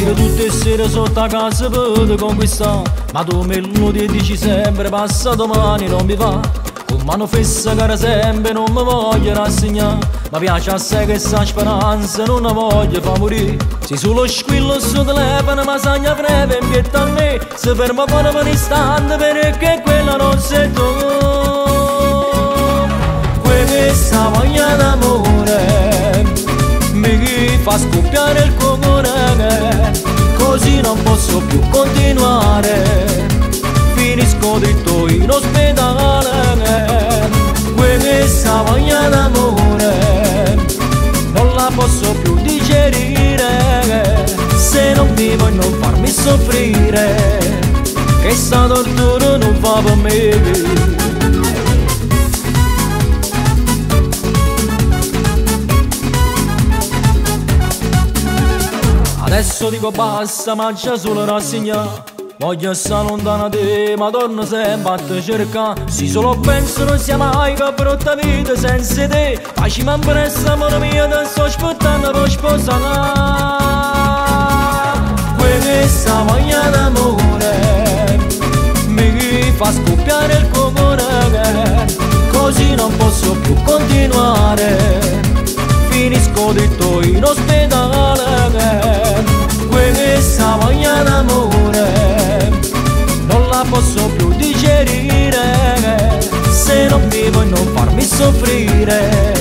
Tiro tutte le sere sotto a casa per conquistare, ma tu me lo dici sempre, passa domani non mi va. Con mano fessa cara sempre non mi voglio rassegnare, mi piace assai che sta speranza non la voglio far morire. Se sullo squillo sul telefono ma sagna breve in pietta a me, se ferma ancora per un istante perché quella non sei tu. Questa voglia d'amore mi fa scoppiare il cuore, così non posso più continuare, finisco dritto in ospedale. Questa voglia d'amore non la posso più digerire, se non vivo e non farmi soffrire, che sta tortura non fa per me. Adesso dico basta, mangia solo rassegna, voglio stare lontana da te, ma torno sempre a te cercare. Se solo penso non sia mai che brutta vita senza te, facciamo impressa amore mio, ti sto aspettando per sposare. Questa voglia d'amore mi fa scoppiare il cuore, così non posso più continuare, finisco dritto in ospedale. Questa voglia d'amore non la posso più digerire, se non vivo e non farmi soffrire,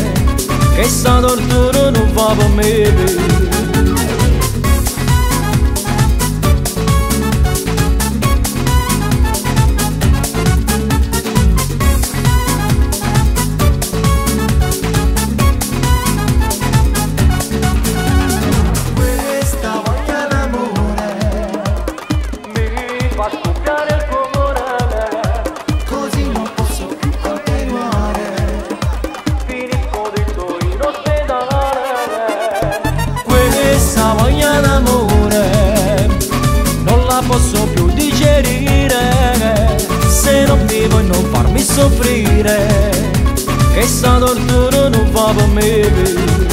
che sta tortura non fa per me. Fa scoppiare il cuore, così non posso più continuare, finisco dritto in ospedale. Questa voglia d'amore non la posso più digerire, se non vivo e non farmi soffrire, che sta tortura non fa per me.